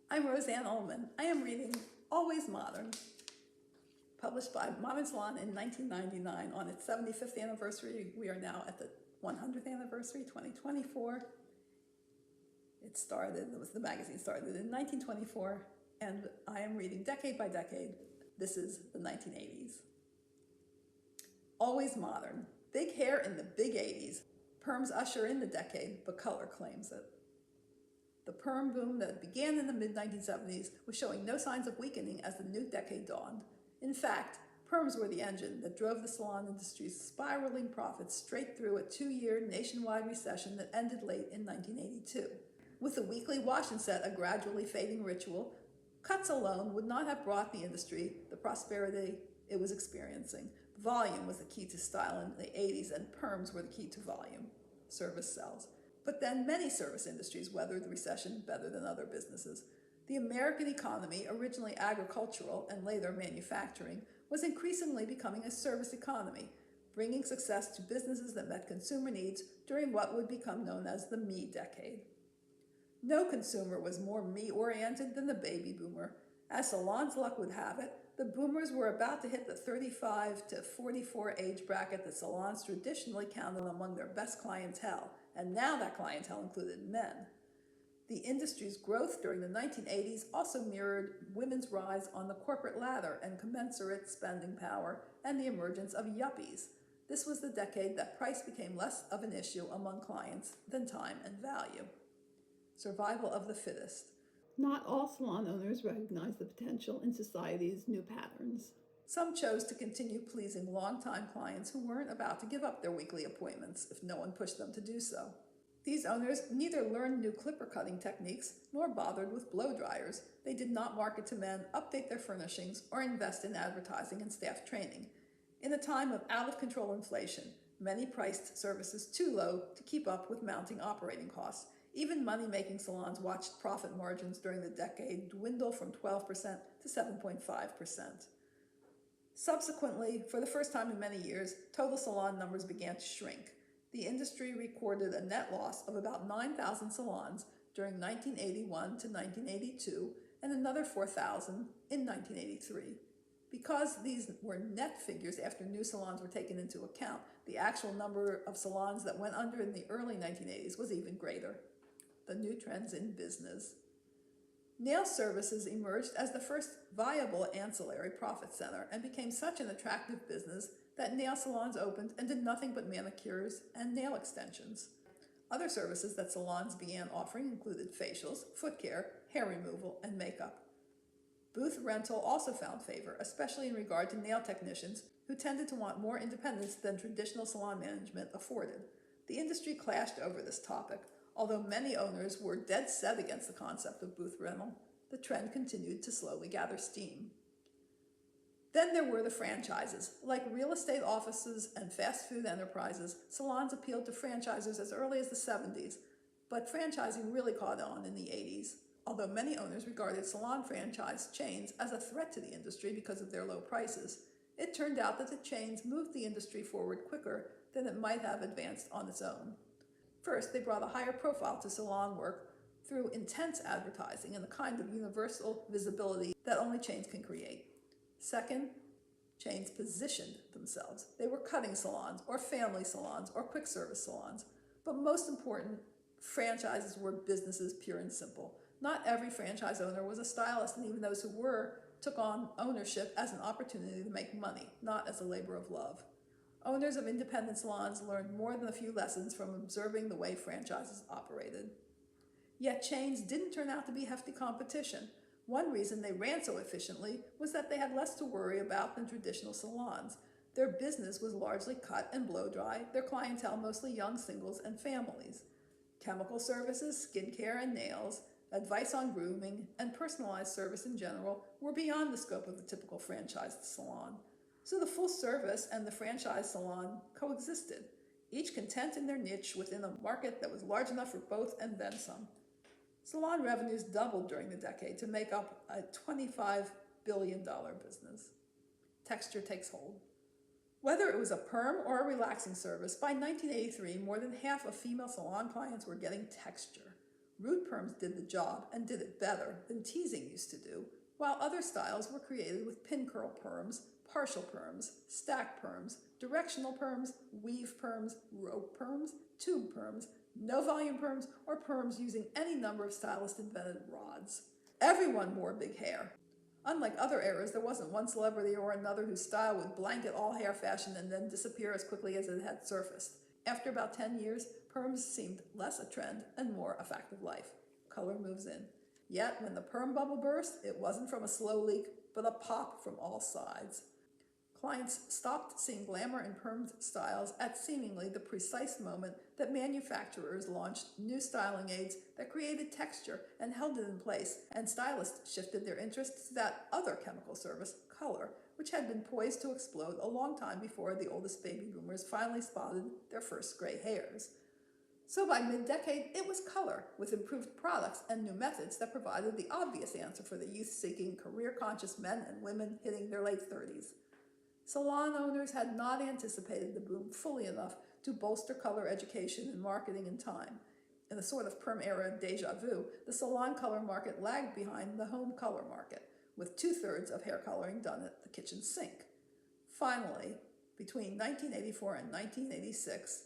I'm Rosanne Ullman. I am reading Always Modern, published by Modern Salon in 1999 on its 75th anniversary. We are now at the 100th anniversary, 2024. The magazine started in 1924, and I am reading decade by decade. This is the 1980s. Always Modern. Big hair in the big 80s. Perms usher in the decade, but color claims it. The perm boom that began in the mid-1970s was showing no signs of weakening as the new decade dawned. In fact, perms were the engine that drove the salon industry's spiraling profits straight through a 2-year nationwide recession that ended late in 1982. With the weekly wash and set a gradually fading ritual, cuts alone would not have brought the industry the prosperity it was experiencing. Volume was the key to style in the 80s, and perms were the key to volume. Service sells. But then many service industries weathered the recession better than other businesses. The American economy, originally agricultural and later manufacturing, was increasingly becoming a service economy, bringing success to businesses that met consumer needs during what would become known as the me decade. No consumer was more me-oriented than the baby boomer. As salons' luck would have it, the boomers were about to hit the 35 to 44 age bracket that salons traditionally counted among their best clientele, and now that clientele included men. The industry's growth during the 1980s also mirrored women's rise on the corporate ladder and commensurate spending power and the emergence of yuppies. This was the decade that price became less of an issue among clients than time and value. Survival of the fittest. Not all salon owners recognized the potential in society's new patterns. Some chose to continue pleasing longtime clients who weren't about to give up their weekly appointments if no one pushed them to do so. These owners neither learned new clipper cutting techniques nor bothered with blow dryers. They did not market to men, update their furnishings, or invest in advertising and staff training. In a time of out-of-control inflation, many priced services too low to keep up with mounting operating costs. Even money-making salons watched profit margins during the decade dwindle from 12% to 7.5%. Subsequently, for the first time in many years, total salon numbers began to shrink. The industry recorded a net loss of about 9,000 salons during 1981 to 1982 and another 4,000 in 1983. Because these were net figures after new salons were taken into account, the actual number of salons that went under in the early 1980s was even greater. The new trends in business. Nail services emerged as the first viable ancillary profit center and became such an attractive business that nail salons opened and did nothing but manicures and nail extensions. Other services that salons began offering included facials, foot care, hair removal, and makeup. Booth rental also found favor, especially in regard to nail technicians who tended to want more independence than traditional salon management afforded. The industry clashed over this topic. Although many owners were dead set against the concept of booth rental, the trend continued to slowly gather steam. Then there were the franchises. Like real estate offices and fast food enterprises, salons appealed to franchisers as early as the 70s, but franchising really caught on in the 80s. Although many owners regarded salon franchise chains as a threat to the industry because of their low prices, it turned out that the chains moved the industry forward quicker than it might have advanced on its own. First, they brought a higher profile to salon work through intense advertising and the kind of universal visibility that only chains can create. Second, chains positioned themselves. They were cutting salons or family salons or quick service salons. But most important, franchises were businesses pure and simple. Not every franchise owner was a stylist, and even those who were took on ownership as an opportunity to make money, not as a labor of love. Owners of independent salons learned more than a few lessons from observing the way franchises operated. Yet chains didn't turn out to be hefty competition. One reason they ran so efficiently was that they had less to worry about than traditional salons. Their business was largely cut and blow dry, their clientele mostly young singles and families. Chemical services, skincare and nails, advice on grooming, and personalized service in general were beyond the scope of the typical franchised salon. So the full service and the franchise salon coexisted, each content in their niche within a market that was large enough for both and then some. Salon revenues doubled during the decade to make up a $25 billion business. Texture takes hold. Whether it was a perm or a relaxing service, by 1983, more than half of female salon clients were getting texture. Root perms did the job and did it better than teasing used to do, while other styles were created with pin curl perms, partial perms, stack perms, directional perms, weave perms, rope perms, tube perms, no volume perms, or perms using any number of stylist invented rods. Everyone wore big hair. Unlike other eras, there wasn't one celebrity or another whose style would blanket all hair fashion and then disappear as quickly as it had surfaced. After about 10 years, perms seemed less a trend and more a fact of life. Color moves in. Yet, when the perm bubble burst, it wasn't from a slow leak, but a pop from all sides. Clients stopped seeing glamour in permed styles at seemingly the precise moment that manufacturers launched new styling aids that created texture and held it in place, and stylists shifted their interest to that other chemical service, color, which had been poised to explode a long time before the oldest baby boomers finally spotted their first gray hairs. So by mid-decade, it was color, with improved products and new methods that provided the obvious answer for the youth-seeking, career-conscious men and women hitting their late 30s. Salon owners had not anticipated the boom fully enough to bolster color education and marketing in time. In a sort of perm era deja vu, the salon color market lagged behind the home color market, with 2/3 of hair coloring done at the kitchen sink. Finally, between 1984 and 1986,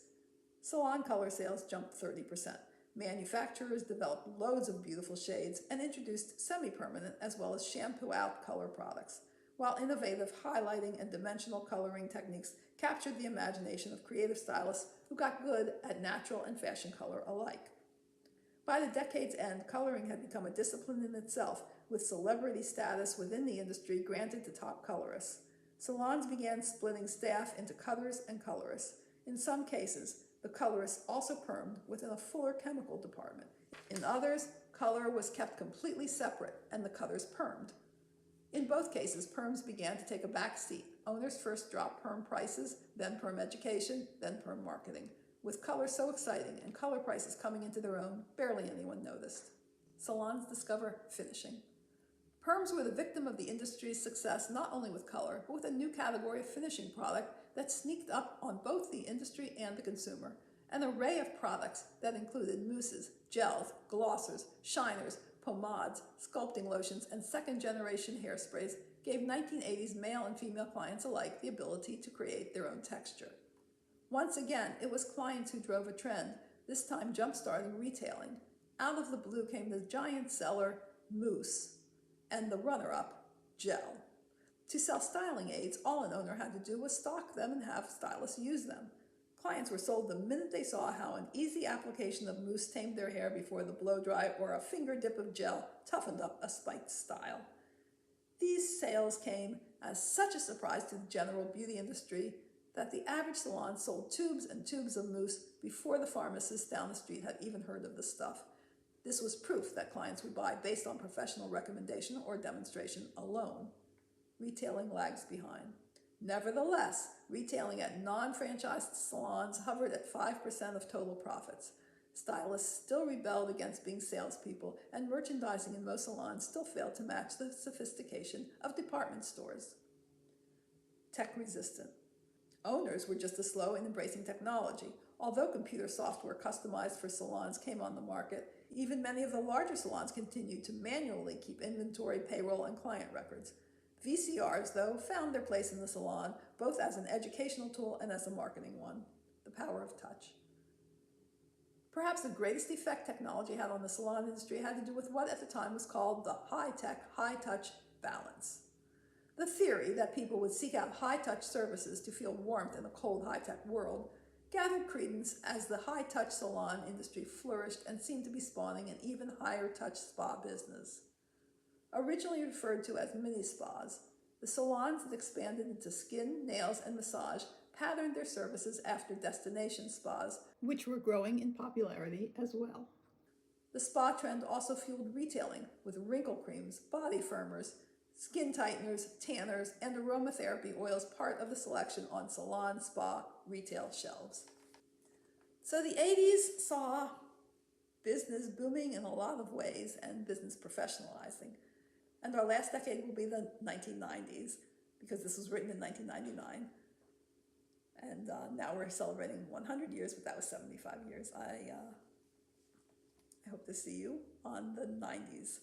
salon color sales jumped 30%. Manufacturers developed loads of beautiful shades and introduced semi-permanent as well as shampoo-out color products, while innovative highlighting and dimensional coloring techniques captured the imagination of creative stylists who got good at natural and fashion color alike. By the decade's end, coloring had become a discipline in itself, with celebrity status within the industry granted to top colorists. Salons began splitting staff into cutters and colorists. In some cases, the colorists also permed within a fuller chemical department. In others, color was kept completely separate and the cutters permed. In both cases, perms began to take a back seat. Owners first dropped perm prices, then perm education, then perm marketing. With color so exciting and color prices coming into their own, barely anyone noticed. Salons discover finishing. Perms were the victim of the industry's success not only with color, but with a new category of finishing product that sneaked up on both the industry and the consumer. An array of products that included mousses, gels, glossers, shiners, pomades, sculpting lotions, and second-generation hairsprays gave 1980s male and female clients alike the ability to create their own texture. Once again, it was clients who drove a trend, this time jump-starting retailing. Out of the blue came the giant seller, mousse, and the runner-up, gel. To sell styling aids, all an owner had to do was stock them and have stylists use them. Clients were sold the minute they saw how an easy application of mousse tamed their hair before the blow-dry or a finger dip of gel toughened up a spiked style. These sales came as such a surprise to the general beauty industry that the average salon sold tubes and tubes of mousse before the pharmacists down the street had even heard of the stuff. This was proof that clients would buy based on professional recommendation or demonstration alone. Retailing lags behind. Nevertheless, retailing at non-franchised salons hovered at 5% of total profits. Stylists still rebelled against being salespeople, and merchandising in most salons still failed to match the sophistication of department stores. Tech-resistant. Owners were just as slow in embracing technology. Although computer software customized for salons came on the market, even many of the larger salons continued to manually keep inventory, payroll, and client records. VCRs, though, found their place in the salon, both as an educational tool and as a marketing one. The power of touch. Perhaps the greatest effect technology had on the salon industry had to do with what at the time was called the high-tech, high-touch balance. The theory that people would seek out high-touch services to feel warmth in a cold, high-tech world gathered credence as the high-touch salon industry flourished and seemed to be spawning an even higher-touch spa business. Originally referred to as mini-spas, the salons that expanded into skin, nails, and massage patterned their services after destination spas, which were growing in popularity as well. The spa trend also fueled retailing, with wrinkle creams, body firmers, skin tighteners, tanners, and aromatherapy oils part of the selection on salon spa retail shelves. So the 80s saw business booming in a lot of ways and business professionalizing. And our last decade will be the 1990s, because this was written in 1999. And now we're celebrating 100 years, but that was 75 years. I hope to see you on the 90s.